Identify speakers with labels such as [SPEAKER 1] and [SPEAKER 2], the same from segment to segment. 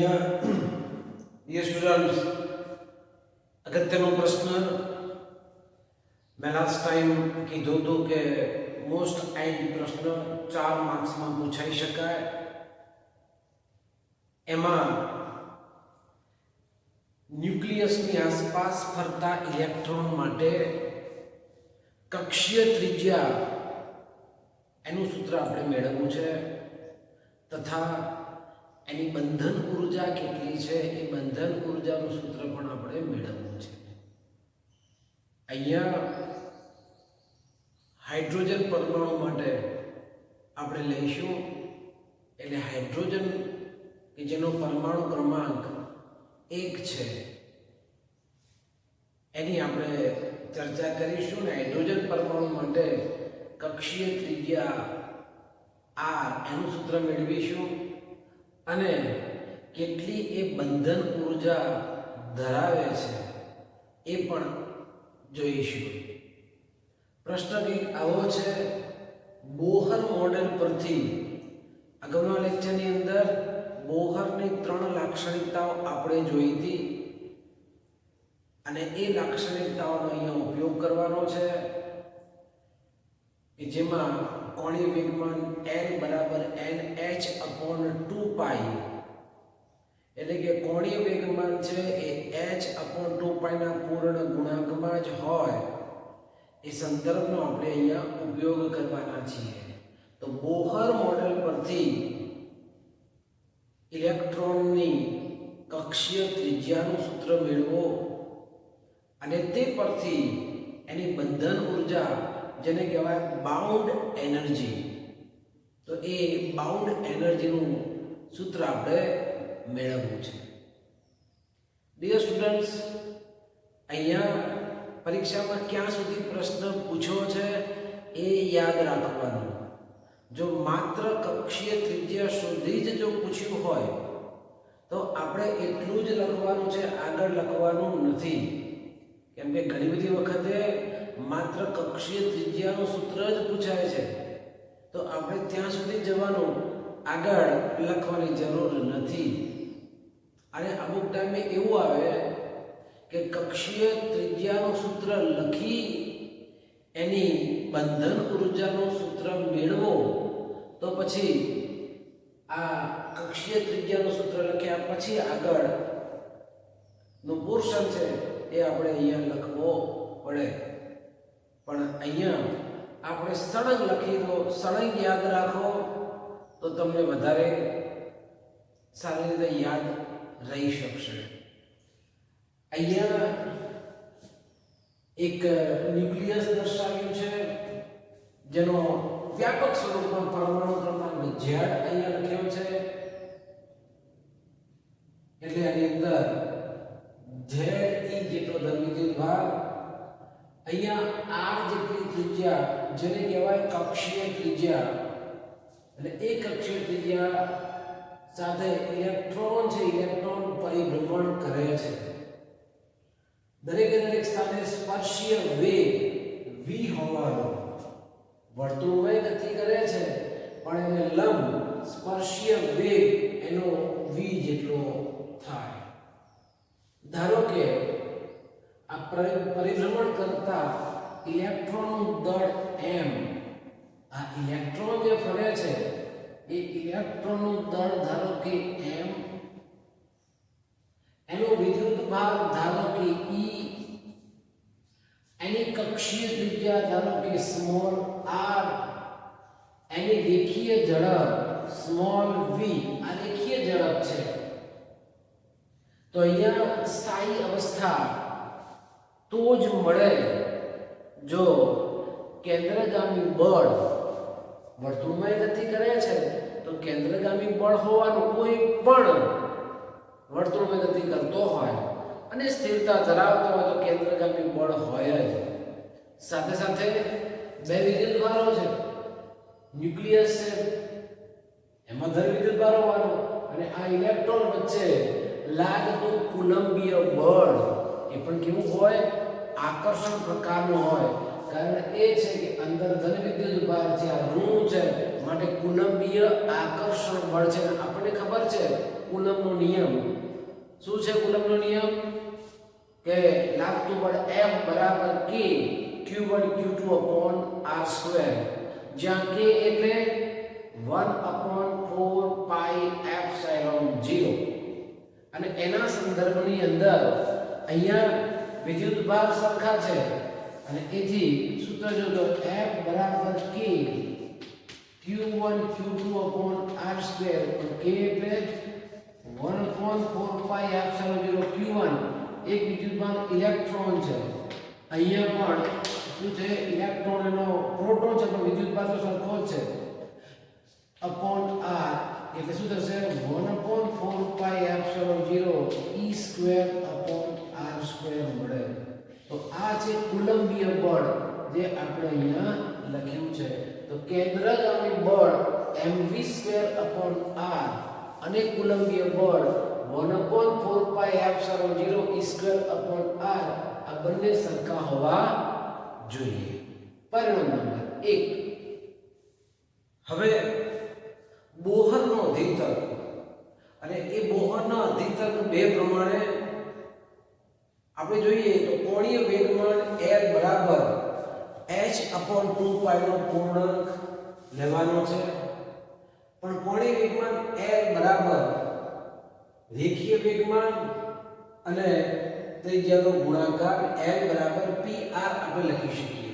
[SPEAKER 1] ये स्टूडेंट्स, अगत्यनो प्रश्न मैं लास्ट टाइम कीधुं हतुं के मोस्ट आईएमपी प्रश्न 4 मार्क्स में पूछाई शकाय। एमां न्यूक्लियसनी आसपास फरता इलेक्ट्रॉन माटे कक्षीय त्रिज्या एनु सूत्र आपणे मेळववुं छे तथा एनी बंधन ऊर्जा केटली छे ए बंधन ऊर्जानुं सूत्र पण आपणे मेळववुं छे। अहींया हाइड्रोजन परमाणु माटे आपणे लईशुं एटले हाइड्रोजन के जेनो परमाणु क्रमांक 1 छे एनी आपणे चर्चा करीशुं ने हाइड्रोजन परमाणु माटे कक्षीय त्रिज्या r एनुं सूत्र मेळवीशुं अने केटली ए बंधन ऊर्जा धरावे छे ए पण जोईशुं। प्रश्न एक आवो छे, बोहर मॉडल परथी अगाउना लेक्चरनी अंदर बोहरनी 3 लाक्षणिकताओ आपणे जोई हती अने ए लाक्षणिकताओनो अहींया उपयोग करवानो छे कि जेमां कोणीय वेगमान L बराबर NH/2 पाई એટલે કે કોણીય વેગમાન છે એ h/2 પાઈના પૂર્ણ ગુણાંકમાં જ હોય એ સંદર્ભનો આપણે અહીંયા ઉપયોગ કરવાના છીએ। તો બોહર મોડેલ પરથી ઇલેક્ટ્રોનની કક્ષીય ત્રિજ્યાનું સૂત્ર મેળવો અને તે પરથી એની બંધન ઊર્જા જેને કહેવાય બાઉન્ડ એનર્જી, તો એ બાઉન્ડ એનર્જીનું સૂત્ર આપણે મેળવવું છે। ડિયર સ્ટુડન્ટ્સ, અહીંયા પરીક્ષામાં ક્યાં સુધી પ્રશ્ન પૂછ્યો છે એ યાદ રાખવાનું। જો માત્ર કક્ષીય ત્રિજ્યા સુધી જ જો પૂછ્યું હોય તો આપણે એટલું જ લખવાનું છે, આગળ લખવાનું નથી। કેમ કે ઘણી બધી વખતે માત્ર કક્ષીય ત્રિજ્યાનું સૂત્ર જ પૂછાય છે તો આપણે ત્યાં સુધી જવાનું, આગળ લખવાની જરૂર નથી। અને અમુક ટાઈમે એવું આવે કે કક્ષીય ત્રિજ્યાનું સૂત્ર લખી એની બંધન ઊર્જાનું સૂત્ર મેળવો તો પછી આ કક્ષીય ત્રિજ્યાનું સૂત્ર લખ્યા પછી આગળનો પોર્શન છે એ આપણે અહીંયા લખવો પડે। પણ અહીંયા આપણે સળંગ લખી દો, સળંગ યાદ રાખો તો તમને વધારે સારી રીતે યાદ રહી શકશે। અહીંયા એક ન્યુક્લિયસ દર્શાવ્યું છે જેનો વ્યાપક સ્વરૂપમાં પરમાણુ ક્રમાંક Z અહીંયા લખ્યો છે એટલે આની અંદર Ze જેટલો ધનવિદ્યુત ભાગ, અહીંયા r જેટલી ત્રિજ્યા જેને કહેવાય કક્ષીય ત્રિજ્યા, એટલે એ કક્ષીય ત્રિજ્યા સાથે ઇલેક્ટ્રોન છે, ઇલેક્ટ્રોન પરિભ્રમણ કરે છે। દરેકે દરેક સ્થાને સ્પર્શીય વેગ v હોવાનો, વર્તુળમાં ગતિ કરે છે પણ એને લંબ સ્પર્શીય વેગ એનો v જેટલો થાય। ધારો કે આ પરિભ્રમણ કરતા ઇલેક્ટ્રોનનું દળ m, આ ઇલેક્ટ્રોન જે ફરે છે એ ઇલેક્ટ્રોનનું દળ ધારો કે m, એનો વિદ્યુત ભાગ ધારો કે e, એની કક્ષીય ત્રિજ્યા ધારો કે સ્મોલ r, એની રેખીય ઝડપ સ્મોલ v, આ રેખીય ઝડપ છે। તો અહીંયા સ્થાયી અવસ્થા તો જ મળે જો કેન્દ્રગામી બળ વર્તુળમાં ગતિ કરે છે તો કેન્દ્રગામી બળ હોવાનું, કોઈ પણ વર્તુળમાં ગતિ કરતો હોય અને સ્થિરતા ધરાવતો હોય તો કેન્દ્રગામી બળ હોય જ। સાથે સાથે બે વિદ્યુત ભારો છે, ન્યુક્લિયસ છે એમાં ધન વિદ્યુત ભાર હોવાનો અને આ ઇલેક્ટ્રોન વચ્ચે લાગતું કુલંબીય બળ એ પણ કેવું હોય, આકર્ષણ પ્રકારનું હોય। કારણ એ છે કે અંદર ધન વિદ્યુત ભાર છે, આ ઋણ છે, માટે કુલંબીય આકર્ષણ બળ છે। આપણને ખબર છે કુલમ્બનો નિયમ. શું છે કુલમ્બનો નિયમ? કે લાગતું બળ F બરાબર K Q1 Q2 upon R², જ્યાં K એટલે 1/4 પાઈ એપ્સિલોન 0. અને એના સંદર્ભની અંદર અહીંયા વિદ્યુત ભાર સરખા છે અને એથી સૂત્ર જો તો F બરાબર K Q1 Q2 upon R², K એટલે 1/4 પાઈ એપ્સિલોન 0 Q1 એક વિદ્યુતભાર ઇલેક્ટ્રોન છે. અહીંયા પણ શું છે? ઇલેક્ટ્રોન એનો પ્રોટોન છે પણ વિદ્યુતભાર તો સરખો જ છે. અપોન R એટલે શું થશે? 1/4 પાઈ એપ્સિલોન 0 E² અપોન R² મળે. તો આ છે કુલંબીય બળ જે આપણે અહીંયા લખ્યું છે. તો કેન્દ્રગામી બળ mv² અપોન R અને કુલંબીય બળ 1/4 પાઈ એપ્સિલોન 0 E² અપોન R આ બંને સરખા હોવા જોઈએ. પરિણામ નંબર 1. હવે બોહરનો અધિતર્ક અને એ બોહરના અધિતર્ક બે પ્રમાણે આપણે જોઈએ તો કોણીય વેગમાન L બરાબર h/2 પાઈ નો પૂર્ણાંક લેવાનો છે. પણ કોણીય વેગમાન L બરાબર રેખીય વેગમાન અને ત્રિજ્યાનો ગુણાકાર L બરાબર PR આપણે લખી શકીએ.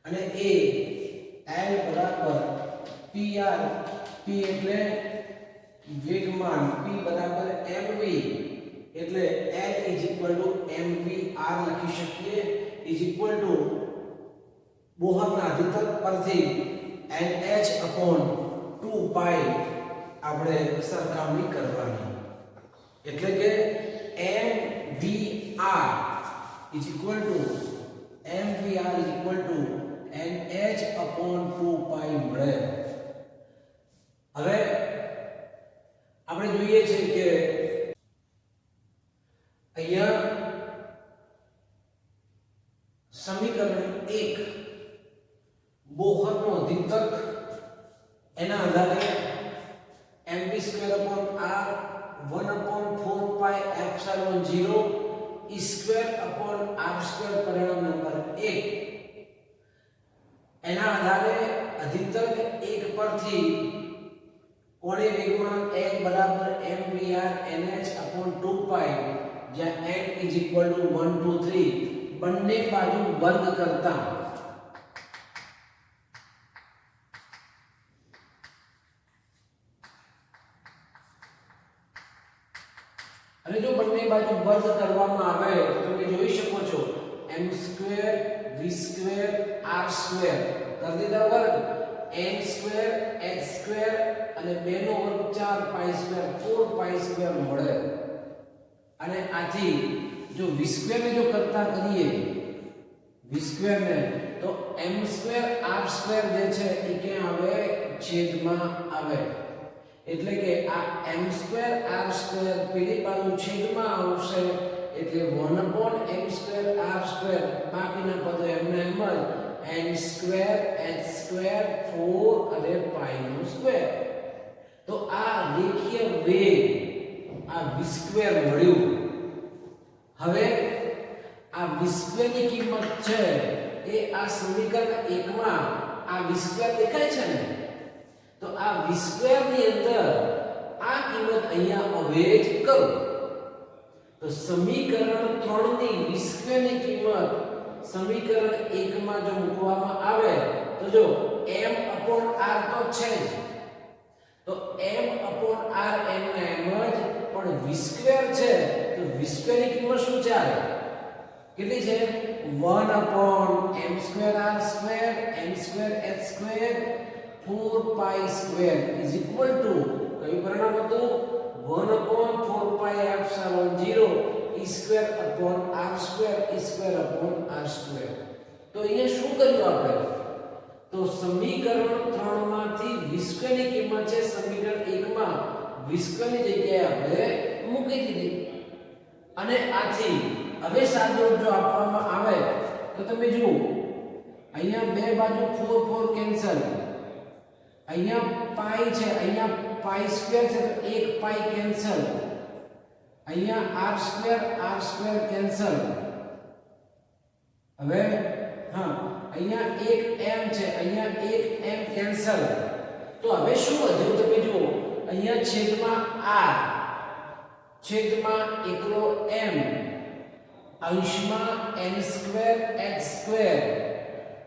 [SPEAKER 1] અને એ L બરાબર PR, P એટલે વેગમાન, P બરાબર mv એટલે L mvr લખી શકીએ બોહરના અધિતર્ક પરથી nh/2 પાઈ આપણે સરખામણી કરવાની. એટલે કે mvr nh/2 પાઈ મળે. હવે આપણે જોઈએ છે કે અહીંયા સમીકરણ 1 બોહરનો અધિતર્ક એના આધારે mv² r 1/4 પાઈ એપ્સિલોન 0 E² r² પરિણામ નંબર 1 એના આધારે અધિતર્ક 1 પરથી કોણીય વેગમાન L બરાબર mvr nh/2 પાઈ જ્યાં n 1 2 3 બંને બાજુ વર્ગ કરતા અને જો બંને બાજુ વર્ગ કરવામાં આવે તો તમે જોઈ શકો છો m² v² r² કરી દીધા વર્ગ n² h² અને 2 નો વર્ગ 4 પાઈ² 4 પાઈ² મળે. અને આથી જો v² ને જો કરતા કરીએ v² ને તો m² r² જે છે એ ક્યાં આવે? છેદમાં આવે. એટલે કે આ m² r² પેલી બાજુ છેદમાં આવશે એટલે 1/m² r² બાકીના પદો એમને એમ જ n² h² 4 અને પાઈ નો સ્ક્વેર. તો આ રેખીય વેગ આ v² મળ્યું. હવે આ v² ની કિંમત છે એ આ સમીકરણ 1 માં આ v² દેખાય છે ને, તો આ v² ની અંદર આ કિંમત અહીંયા અવેજ કરો તો સમીકરણ 3 ની v² ની કિંમત સમીકરણ 1 માં જો મૂકવામાં આવે તો જો m/r તો છે જ, તો m/r એમને એમ જ, પણ v² છે તો v² ની કિંમત શું છે? કેટલી છે? 1/m² r² m²h² 4 પાઈ² is equal to કયું પરિણામ હતું? 1/4 પાઈ epsilon 0 E² r² E² r². તો અહીંયા શું કર્યું આપણે? તો સમીકરણ 3 માંથી v² ની કિંમત છે સમીકરણ 1 માં v² ની જગ્યાએ આપણે મૂકી દીધી. અને આથી હવે સાદો જો આપવામાં આવે તો તમે જુઓ અહીંયા બે બાજુ 4 4 કેન્સલ, અહીંયા પાઈ છે, અહીંયા પાઈ સ્ક્વેર છે તો એક પાઈ કેન્સલ, અહીંયા r સ્ક્વેર કેન્સલ. હવે હા અહીંયા એક m છે, અહીંયા એક m કેન્સલ. તો હવે શું વધ્યું તમે જુઓ, અહીંયા છેદમાં r છેદમાં એકલો m અંશમાં n સ્ક્વેર h સ્ક્વેર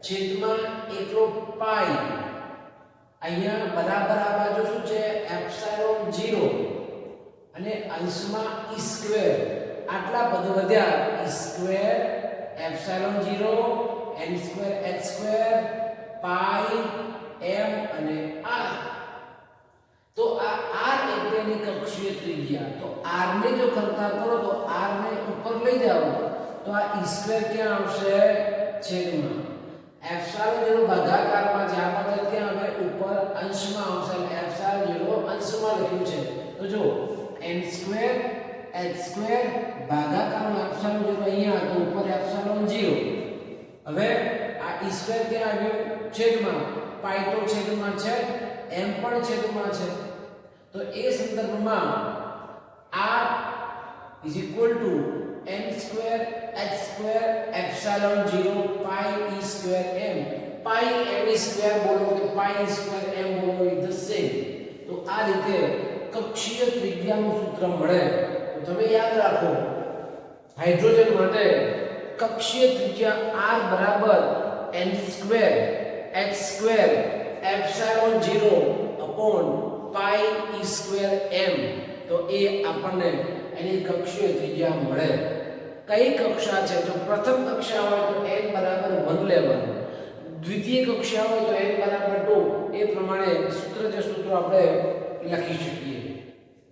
[SPEAKER 1] છેદમાં એકલો પાઈ, અહીંયા બરાબર આ બાજુ શું છે એપ્સિલોન 0 અને અંશમાં e સ્ક્વેર. આટલા પદ વધ્યા, e square epsilon 0 n square h square પાઈ m અને r. તો આ r એટલે એની કક્ષીય ત્રિજ્યા. તો r ને જો કરતા કરો તો r ને ઉપર લઈ જાઓ તો આ e સ્ક્વેર ક્યાં આવશે છેદમાં એપ્સિલોન 0 ભાગાકારમાં જે આ પદ ક્યાં આવે ઉપર અંશમાં આવશે, એપ્સિલોન 0 અંશમાં લખ્યું છે. તો જો n સ્ક્વેર h સ્ક્વેર ભાગાકારનો એપ્સિલોન 0 અહીંયા તો ઉપર એપ્સિલોન 0. હવે આ e સ્ક્વેર ક્યાં આવ્યું છેદમાં, પાઈ તો છેદમાં છે, m પણ છેદમાં છે. તો એ સંદર્ભમાં r is equal to n square h square epsilon 0 pi e square m. Pi m square બોલો કે પાઈ સ્ક્વેર m બોલો, ઇઝ ધ સેમ. તો આ રીતે કક્ષીય ત્રિજ્યાનું સૂત્ર મળે. તો તમે યાદ રાખો હાઇડ્રોજન માટે કક્ષીય ત્રિજ્યા r બરાબર n square h square epsilon 0 upon pi e square m. તો એ આપણને એની કક્ષીય ત્રિજ્યા મળે. કઈ કક્ષા છે? જો પ્રથમ કક્ષા હોય તો n બરાબર 1 લેવાનું, દ્વિતીય કક્ષા હોય તો n બરાબર 2. એ પ્રમાણે સૂત્ર આપણે લખી શકીએ.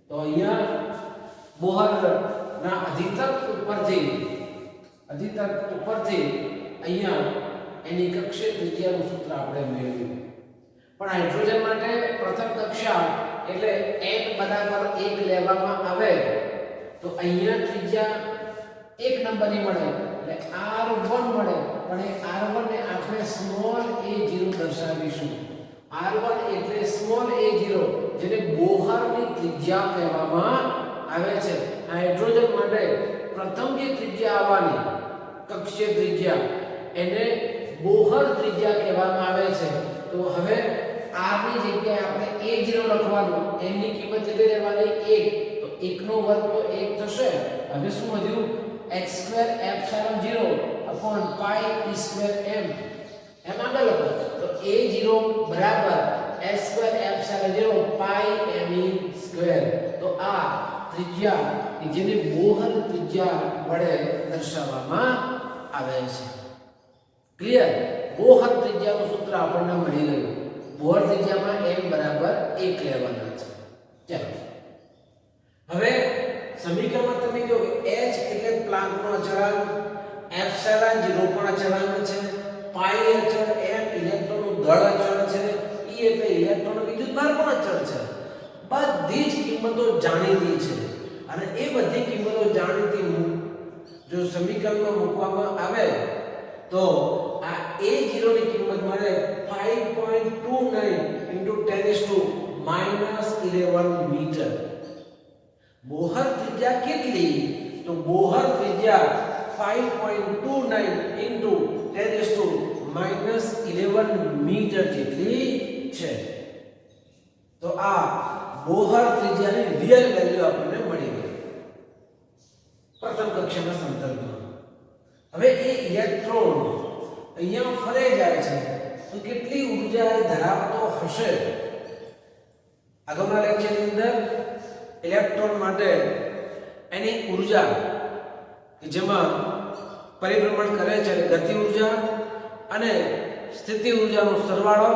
[SPEAKER 1] તો અહીંયા બોહરના અધિતર્ક ઉપરથી અહીંયા એની કક્ષીય ત્રિજ્યાનું સૂત્ર આપણે મેળવ્યું. પણ હાઇડ્રોજન માટે પ્રથમ કક્ષા એટલે n બરાબર 1 લેવામાં આવે તો અહીંયા ત્રિજ્યા 1 નંબરની મળે એટલે r1 મળે. પણ એ r1 ને આપણે સ્મોલ a0 દર્શાવીશું. r1 એટલે સ્મોલ a0 જેને બોહરની ત્રિજ્યા કહેવામાં આવે છે. હાઇડ્રોજન માટે પ્રથમ જે ત્રિજ્યા આવવાની કક્ષીય ત્રિજ્યા એને બોહર ત્રિજ્યા કહેવામાં આવે છે. તો હવે r ની જગ્યાએ આપણે a0 લખવાનું, n ની કિંમત કેટલી લેવાની 1. તો 1 નો વર્ગ તો 1 થશે. હવે શું વધ્યું h square epsilon 0 upon pi e square m. એમ આગળ લખો તો a0 બરાબર h સ્ક્વેર એપ્સિલોન 0 પાઈ m e સ્ક્વેર. તો આ ત્રિજ્યા કે જેને બોહર ત્રિજ્યા વડે દર્શાવવામાં આવે છે. ક્લિયર? બોહર ત્રિજ્યાનું સૂત્ર આપણને મળી ગયું. બોહર ત્રિજ્યામાં m બરાબર 1 લેવાના છે. ચાલો હવે સમીકરણમાં તમે જો h એટલે પ્લાન્કનો અચળાંક, એપ્સિલોન 0 પણ અચળાંક છે, પાઈ અચળ, m ઇલેક્ટ્રોનનું દળ અચળ છે, e એટલે ઇલેક્ટ્રોનનો વિદ્યુતભાર પણ અચળ છે. બધી જ કિંમતો જાણીતી છે અને એ બધી કિંમતો જાણીતી જો સમીકરણમાં મૂકવામાં આવે તો આ a0 ની કિંમત મળે 5.29 × 10⁻11 મીટર. બોહર ત્રિજ્યા કેટલી? તો બોહર ત્રિજ્યા 5.29 × 10⁻11 મીટર જેટલી છે. તો આ બોહર ત્રિજ્યાની રિયલ વેલ્યુ આપણને મળી ગઈ પ્રથમ કક્ષાના સંદર્ભમાં. હવે એ ઇલેક્ટ્રોન અહીંયા ફરે જાય છે તો કેટલી ઊર્જા એ ધરાવતો હશે? આગળના લેક્ચરની અંદર ઇલેક્ટ્રોન માટે એની ઊર્જા કે જેમાં પરિભ્રમણ કરે છે ગતિ ઊર્જા અને સ્થિતિ ઊર્જાનો સરવાળો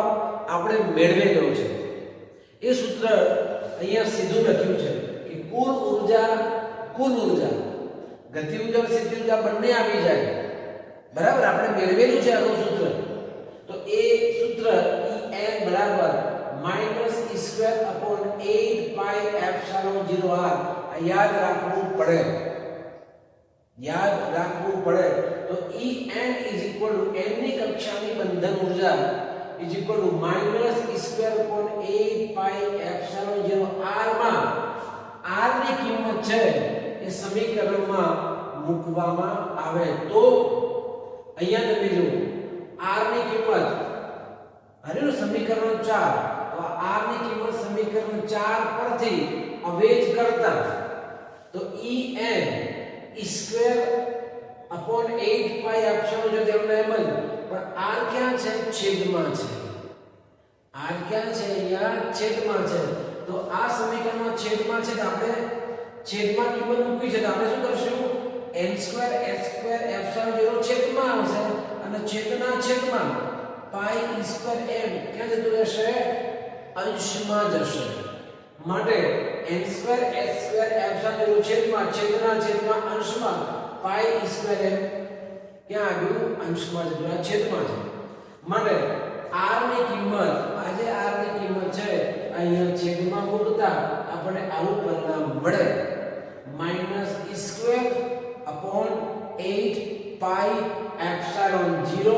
[SPEAKER 1] આપણે મેળવેલો છે. એ સૂત્ર અહીંયા સીધું લખ્યું છે કે કુલ ઊર્જા ગતિ ઊર્જા અને સ્થિતિ ઊર્જા બંને આવી જાય બરાબર. આપણે મેળવેલું છે આનું સૂત્ર. તો એ સૂત્ર En બરાબર -e²/8 પાઈ એપ્સિલોન 0r. યાદ રાખવું પડે. તો En n ની કક્ષાની બંધન ઊર્જા is equal to minus E square upon 8 pi epsilon 0 r માં r ની કિંમત છે એ સમીકરણમાં મૂકવામાં આવે તો અહીંયા તમે જુઓ r ની કિંમત હરેનું સમીકરણ 4 તો r ની કિંમત સમીકરણ 4 પરથી અવેજ કરતા તો en E સ્ક્વેર અપોન 8 પાઈ એપ્સિલોન 0 તેમને એમ જ પણ r ક્યાં છે છેદમાં છે r ક્યાં છે અહીંયા છેદમાં છે તો આ સમીકરણમાં છેદમાં છે તો આપણે છેદમાં કિંમત મૂકવી છે તો આપણે શું કરશું n² h² એપ્સિલોન 0 છેદમાં આવશે અને છેદના છેદમાં પાઈ E² m ક્યાં જતું રહેશે અંશમાં જશે માટે n² h² એપ્સિલોન 0 છેદમાં છેદના છેદમાં અંશમાં પાઈ E² m ક્યાં આવ્યું અંશમાં જતું આ છેદમાં છે માટે r ની કિંમત આજે r ની કિંમત છે અહીંયા છેદમાં મૂકતા આપણે આવું પરિણામ મળે -e² અપોન 8 પાઈ એપ્સિલોન 0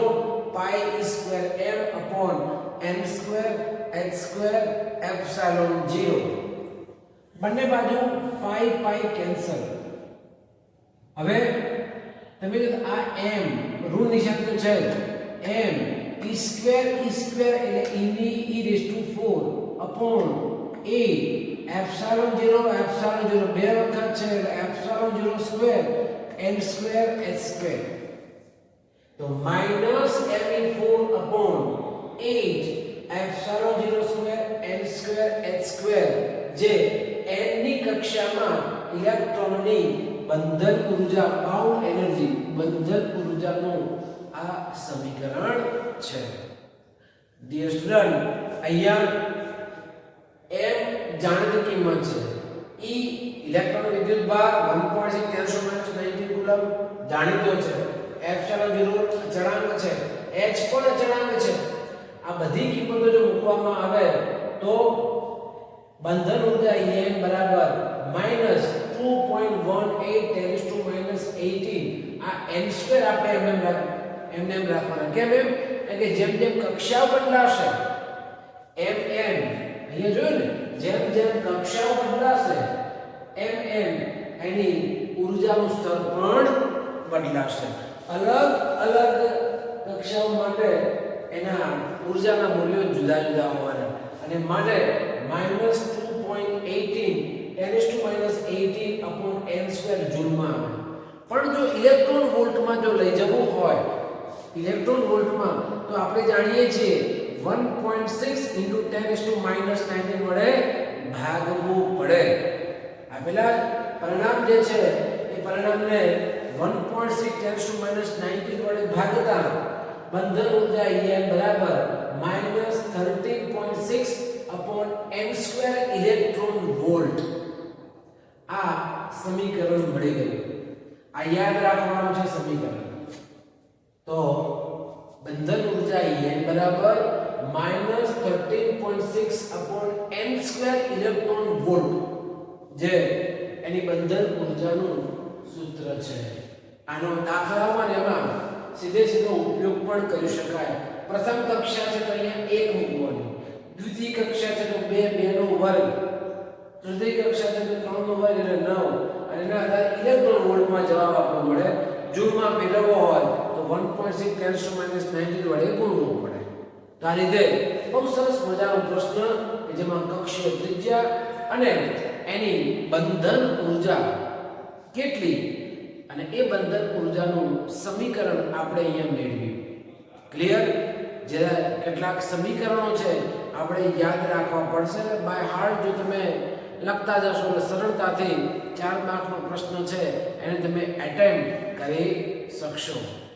[SPEAKER 1] પાઈ E² m upon n² h² epsilon 0 બંને બાજુ પાઈ પાઈ કેન્સલ હવે તમે જો આ m ઋણ નિશાન તો છે m e² એટલે e ની e⁴ અપોન 8 એપ્સિલોન 0 બે વખત છે એટલે એપ્સિલોન 0 સ્ક્વેર n² h² તો -me4 upon 8 epsilon 0 square n² h² જે n ની કક્ષામાં ઇલેક્ટ્રોનની બંધન ઊર્જા બાઉન્ડ એનર્જી બંધન ઊર્જાનું આ સમીકરણ છે ડિયર સ્ટુડન્ટ અહીંયા m જાણીતી કિંમત છે e ઇલેક્ટ્રોન વિદ્યુત ભાર 1.6 10⁻⁹ કુલમ જાણીતો છે એપ્સિલોન 0 અચળાંક છે h પણ અચળાંક છે આ બધી કિંમતો જો મૂકવામાં આવે તો બંધન ઊર્જા En બરાબર -2.18 10⁻18 આ n² આપણે એમને રાખવાના કેમ એમ કે જેમ જેમ કક્ષાઓ બદલાશે એમ અહીંયા જોયું ને જેમ જેમ કક્ષાઓ બદલાશે એમ એની ઊર્જાનું સ્તર પણ બદલાશે અલગ અલગ કક્ષાઓ માટે એના ઊર્જાના મૂલ્યો જુદા જુદા હોવાના અને માટે -2.18 10⁻18 અપોન n² જૂલમાં આવે પણ જો ઇલેક્ટ્રોન વોલ્ટમાં જો લઈ જવું હોય ઇલેક્ટ્રોન વોલ્ટમાં તો આપણે જાણીએ છીએ 1.6 10⁻⁻19 વડે ભાગવું પડે આપેલા પરિણામ જે છે એ પરિણામને 1.6 10⁻⁹ વડે ભાગતા બંધન ઊર્જા En બરાબર -13.6 અપોન n² ઇલેક્ટ્રોન વોલ્ટ આ સમીકરણ મળી ગયું આ યાદ રાખવાનું છે સમીકરણ તો બંધન ઊર્જા En બરાબર -13.6 અપોન n² ઇલેક્ટ્રોન વોલ્ટ જે એની બંધન ઊર્જાનું સૂત્ર છે આનો દાખલામાં એમાં સીધો ઉપયોગ પણ કરી શકાય પ્રથમ કક્ષા છે તો અહીંયા 1 મૂકવાનું દ્વિતીય કક્ષા છે તો 2 નો વર્ગ તૃતીય કક્ષા છે તો 3 નો વર્ગ એટલે 9 અને એના આધારે ઇલેક્ટ્રોન વોલ્ટમાં જવાબ આપવો મળે જૂલમાં મેળવવો હોય તો 1.6 10⁻⁹ વડે ગુણવું પડે તો આ રીતે બહુ સરસ મજાનો પ્રશ્ન કે જેમાં કક્ષીય ત્રિજ્યા અને એની બંધન ઊર્જા કેટલી અને એ બંધન ઊર્જાનું સમીકરણ આપણે અહીંયા મેળવ્યું ક્લિયર જે કેટલાક સમીકરણો છે આપણે યાદ રાખવા પડશે ને બાય હાર્ટ જો તમે લખતા જશો એટલે સરળતાથી 4 માર્કનો પ્રશ્ન છે એને તમે એટેમ્પ્ટ કરી શકશો